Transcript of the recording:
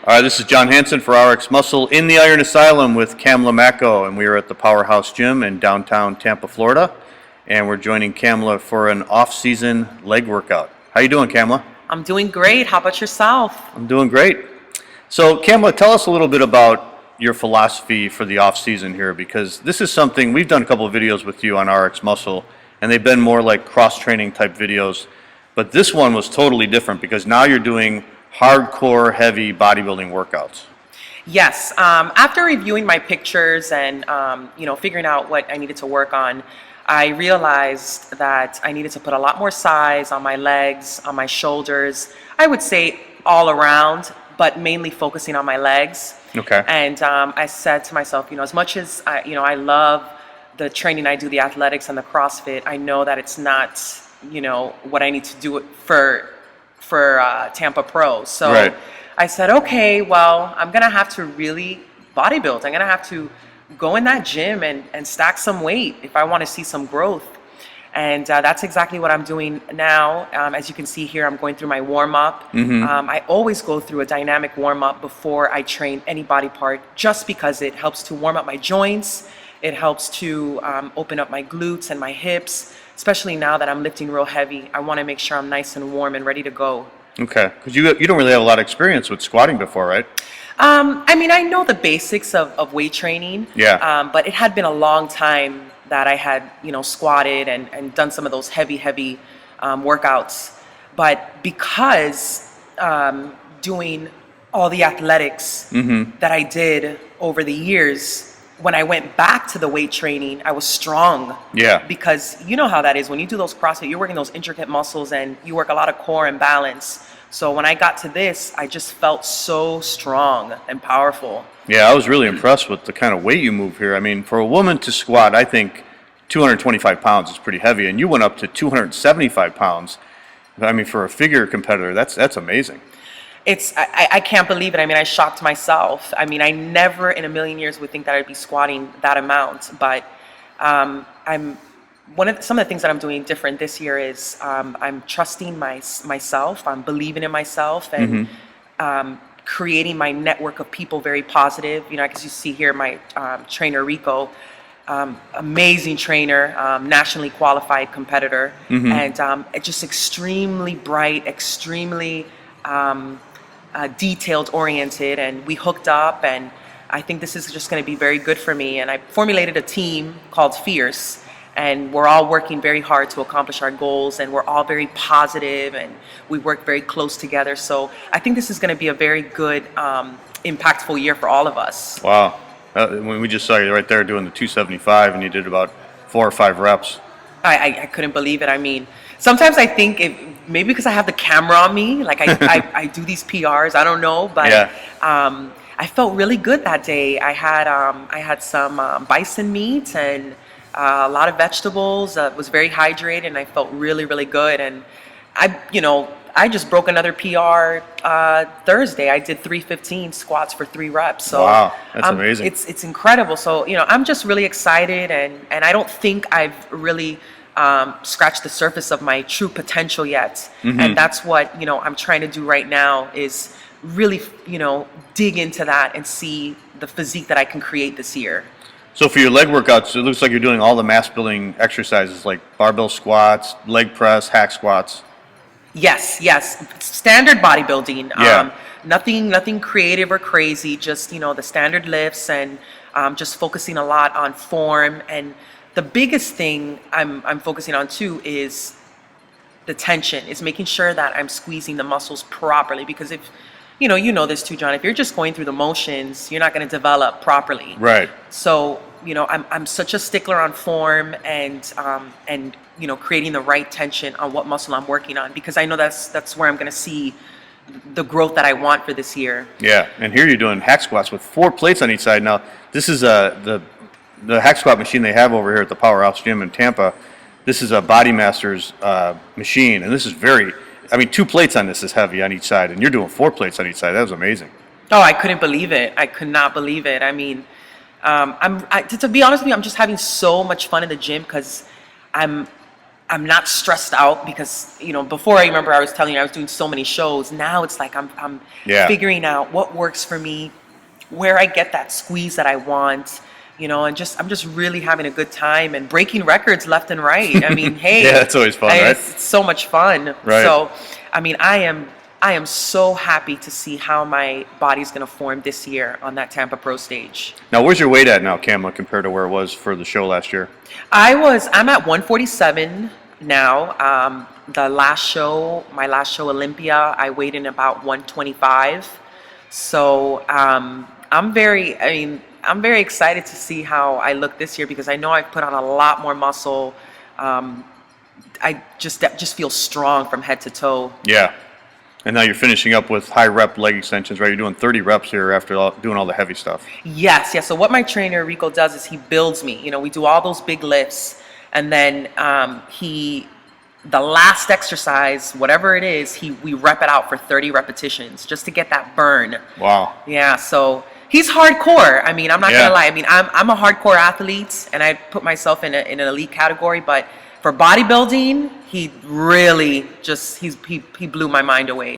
All right, this is John Hansen for RX Muscle in the Iron Asylum with Kamla Macko, and we are at the Powerhouse Gym in downtown Tampa, Florida, and we're joining Kamla for an off-season leg workout. How you doing, Kamla? I'm doing great. How about yourself? I'm doing great. So, Kamla, tell us a little bit about your philosophy for the off-season here, because this is something, we've done a couple of videos with you on RX Muscle, and they've been more like cross-training type videos, but this one was totally different because now you're doing hardcore, heavy bodybuilding workouts. Yes. After reviewing my pictures and figuring out what I needed to work on, I realized that I needed to put a lot more size on my legs, on my shoulders. I would say all around, but mainly focusing on my legs. Okay. And I said to myself, as much as I love the training I do, the athletics and the CrossFit, I know that it's not what I need to do it for Tampa Pro. So right. I said, okay, well, I'm going to have to really bodybuild. I'm going to have to go in that gym and stack some weight if I want to see some growth. And that's exactly what I'm doing now. As you can see here, I'm going through my warm-up. Mm-hmm. I always go through a dynamic warm-up before I train any body part, just because it helps to warm up my joints. It helps to open up my glutes and my hips. Especially now that I'm lifting real heavy, I want to make sure I'm nice and warm and ready to go. Okay, because you don't really have a lot of experience with squatting before, right? I know the basics of weight training. Yeah. But it had been a long time that I had, squatted and done some of those heavy workouts. But because doing all the athletics Mm-hmm. that I did over the years, when I went back to the weight training, I was strong. Yeah. Because you know how that is. When you do those CrossFit, you're working those intricate muscles and you work a lot of core and balance. So when I got to this, I just felt so strong and powerful. Yeah, I was really impressed with the kind of weight you move here. I mean, for a woman to squat, I think 225 pounds is pretty heavy, and you went up to 275 pounds. I mean, for a figure competitor, that's amazing. I can't believe it. I shocked myself. I never in a million years would think that I'd be squatting that amount. But some of the things that I'm doing different this year is I'm trusting myself. I'm believing in myself and creating my network of people very positive. As you see here, my trainer Rico, amazing trainer, nationally qualified competitor, and just extremely bright, extremely detailed oriented, and we hooked up, and I think this is just going to be very good for me. And I formulated a team called Fierce, and we're all working very hard to accomplish our goals, and we're all very positive, and we work very close together. So I think this is going to be a very good, impactful year for all of us. Wow. When we just saw you right there doing the 275, and you did about 4 or 5 reps. I couldn't believe it. Sometimes I think maybe because I have the camera on me, like I do these PRs, I don't know, but Yeah. I felt really good that day. I had some bison meat and a lot of vegetables. Was very hydrated, and I felt really, really good. And I just broke another PR Thursday. I did 315 squats for 3 reps. So wow, that's amazing. It's incredible. So I'm just really excited, and I don't think I've really scratched the surface of my true potential yet. And that's what I'm trying to do right now is really dig into that and see the physique that I can create this year. So for your leg workouts, it looks like you're doing all the mass building exercises like barbell squats, leg press, hack squats. Yes. Standard bodybuilding. Yeah. Nothing creative or crazy. Just the standard lifts, and just focusing a lot on form. And the biggest thing I'm focusing on too is the tension. Is making sure that I'm squeezing the muscles properly. Because if you know this too, John. If you're just going through the motions, you're not going to develop properly. Right. So I'm such a stickler on form and creating the right tension on what muscle I'm working on, because I know that's where I'm going to see the growth that I want for this year. Yeah, and here you're doing hack squats with 4 plates on each side. Now, this is the hack squat machine they have over here at the Powerhouse Gym in Tampa. This is a Body Masters machine, and this is 2 plates on this is heavy on each side, and you're doing 4 plates on each side. That was amazing. Oh, I couldn't believe it. I could not believe it. To be honest with you, I'm just having so much fun in the gym because I I'm not stressed out because, you know, before I remember I was telling you I was doing so many shows. Now it's like I'm Yeah. figuring out what works for me, where I get that squeeze that I want, you know, and I'm just really having a good time and breaking records left and right. I mean, hey, Yeah, that's always fun, right? It's so much fun. Right. So, I mean, I am so happy to see how my body's going to form this year on that Tampa Pro stage. Now, where's your weight at now, Kamla, compared to where it was for the show last year? I'm at 147 now. My last show, Olympia, I weighed in about 125. So I'm very excited to see how I look this year because I know I've put on a lot more muscle. I just feel strong from head to toe. Yeah. And now you're finishing up with high rep leg extensions, right? You're doing 30 reps here after doing all the heavy stuff. Yes. So what my trainer Rico does is he builds me. You know, we do all those big lifts, and then the last exercise, whatever it is, we rep it out for 30 repetitions just to get that burn. Wow. Yeah. So he's hardcore. I mean, I'm not gonna lie. I mean, I'm a hardcore athlete, and I put myself in an elite category, but for bodybuilding, he really he blew my mind away.